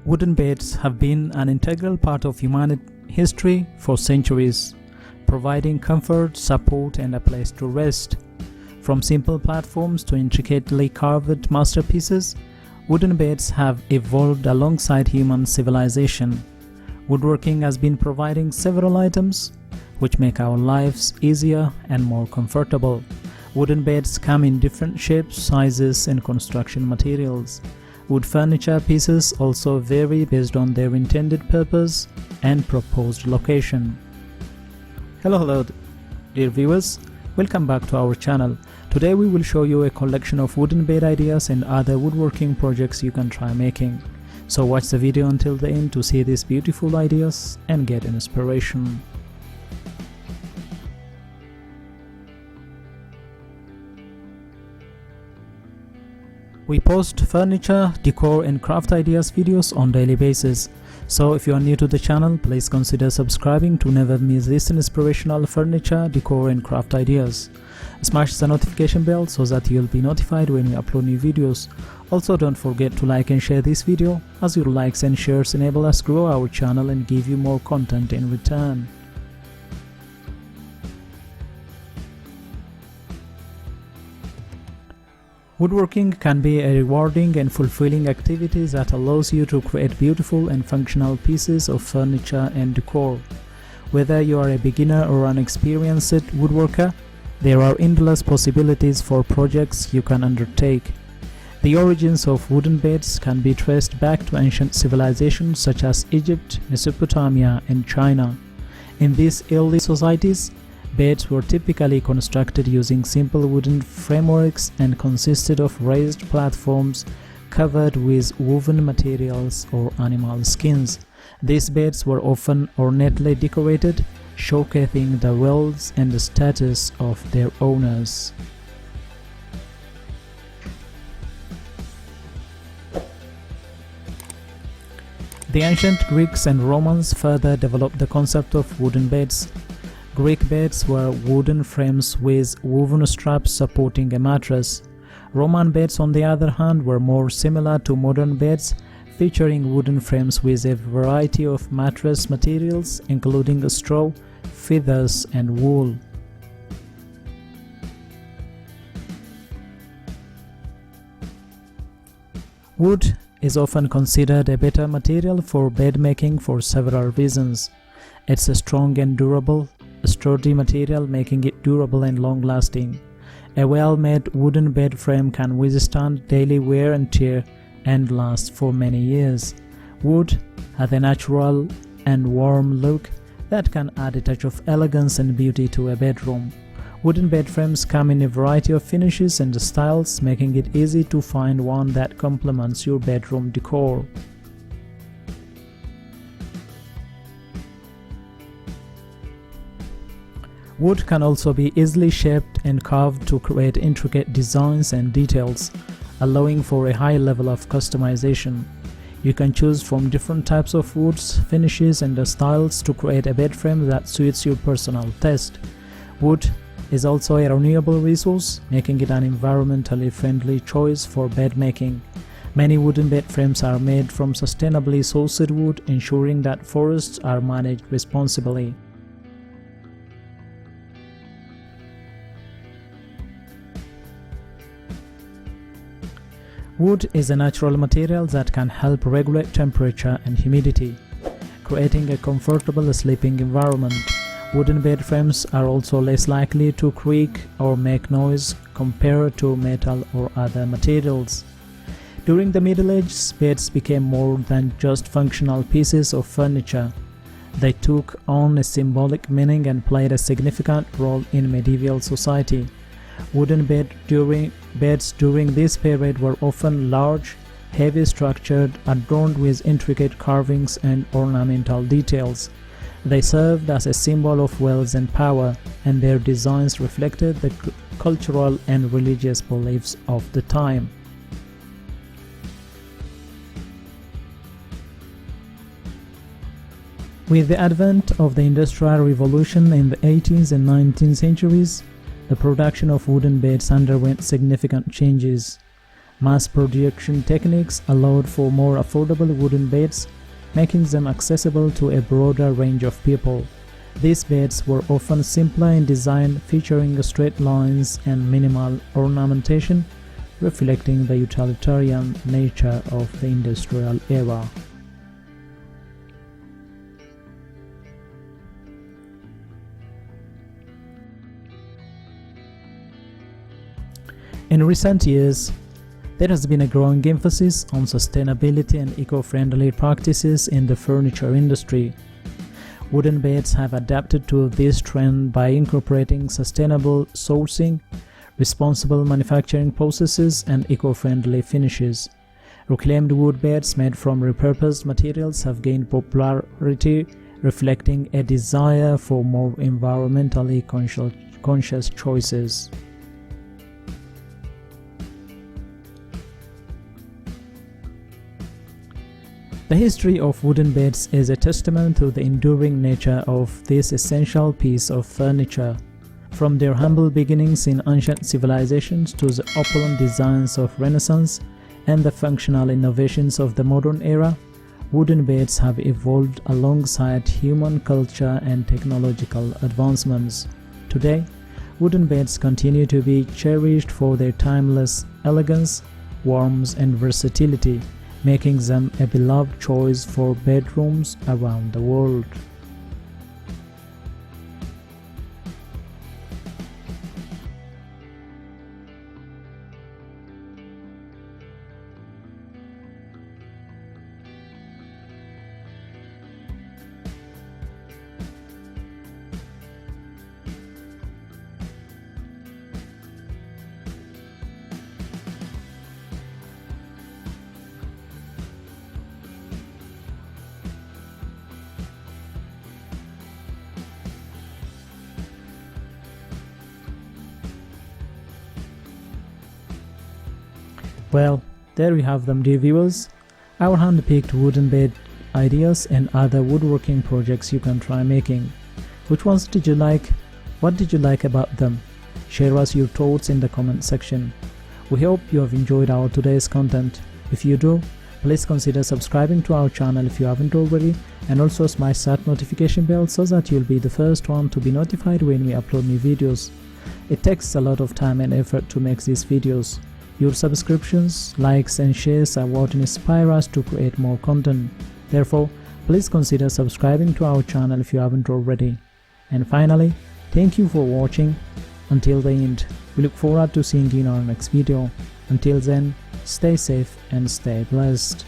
Wooden beds have been an integral part of human history for centuries, providing comfort, support, and a place to rest. From simple platforms to intricately carved masterpieces, wooden beds have evolved alongside human civilization. Woodworking has been providing several items which make our lives easier and more comfortable. Wooden beds come in different shapes, sizes, and construction materials. Wood furniture pieces also vary based on their intended purpose and proposed location. Hello dear viewers, welcome back to our channel. Today we will show you a collection of wooden bed ideas and other woodworking projects you can try making. So watch the video until the end to see these beautiful ideas and get inspiration. We post furniture, decor and craft ideas videos on daily basis. So if you are new to the channel, please consider subscribing to never miss these inspirational furniture, decor and craft ideas. Smash the notification bell so that you'll be notified when we upload new videos. Also don't forget to like and share this video, as your likes and shares enable us grow our channel and give you more content in return. Woodworking can be a rewarding and fulfilling activity that allows you to create beautiful and functional pieces of furniture and decor. Whether you are a beginner or an experienced woodworker, there are endless possibilities for projects you can undertake. The origins of wooden beds can be traced back to ancient civilizations such as Egypt, Mesopotamia, and China. In these early societies, beds were typically constructed using simple wooden frameworks and consisted of raised platforms covered with woven materials or animal skins. These beds were often ornately decorated, showcasing the wealth and the status of their owners. The ancient Greeks and Romans further developed the concept of wooden beds. Greek beds were wooden frames with woven straps supporting a mattress. Roman beds, on the other hand, were more similar to modern beds, featuring wooden frames with a variety of mattress materials, including straw, feathers, and wool. Wood is often considered a better material for bed making for several reasons. It's a strong and durable, sturdy material, making it durable and long-lasting. A well-made wooden bed frame can withstand daily wear and tear and last for many years. Wood has a natural and warm look that can add a touch of elegance and beauty to a bedroom. Wooden bed frames come in a variety of finishes and styles, making it easy to find one that complements your bedroom decor. Wood can also be easily shaped and carved to create intricate designs and details, allowing for a high level of customization. You can choose from different types of woods, finishes, and styles to create a bed frame that suits your personal taste. Wood is also a renewable resource, making it an environmentally friendly choice for bed making. Many wooden bed frames are made from sustainably sourced wood, ensuring that forests are managed responsibly. Wood is a natural material that can help regulate temperature and humidity, creating a comfortable sleeping environment. Wooden bed frames are also less likely to creak or make noise compared to metal or other materials. During the Middle Ages, beds became more than just functional pieces of furniture. They took on a symbolic meaning and played a significant role in medieval society. Wooden beds during this period were often large, heavy structured, adorned with intricate carvings and ornamental details. They served as a symbol of wealth and power, and their designs reflected the cultural and religious beliefs of the time. With the advent of the Industrial Revolution in the 18th and 19th centuries, the production of wooden beds underwent significant changes. Mass production techniques allowed for more affordable wooden beds, making them accessible to a broader range of people. These beds were often simpler in design, featuring straight lines and minimal ornamentation, reflecting the utilitarian nature of the industrial era. In recent years, there has been a growing emphasis on sustainability and eco-friendly practices in the furniture industry. Wooden beds have adapted to this trend by incorporating sustainable sourcing, responsible manufacturing processes, and eco-friendly finishes. Reclaimed wood beds made from repurposed materials have gained popularity, reflecting a desire for more environmentally conscious choices. The history of wooden beds is a testament to the enduring nature of this essential piece of furniture. From their humble beginnings in ancient civilizations to the opulent designs of Renaissance and the functional innovations of the modern era, wooden beds have evolved alongside human culture and technological advancements. Today, wooden beds continue to be cherished for their timeless elegance, warmth, and versatility, making them a beloved choice for bedrooms around the world. Well, there you have them, dear viewers, our hand-picked wooden bed ideas and other woodworking projects you can try making. Which ones did you like? What did you like about them? Share us your thoughts in the comment section. We hope you have enjoyed our today's content. If you do, please consider subscribing to our channel if you haven't already, and also smash that notification bell so that you'll be the first one to be notified when we upload new videos. It takes a lot of time and effort to make these videos. Your subscriptions, likes and shares are what inspire us to create more content. Therefore, please consider subscribing to our channel if you haven't already. And finally, thank you for watching until the end. We look forward to seeing you in our next video. Until then, stay safe and stay blessed.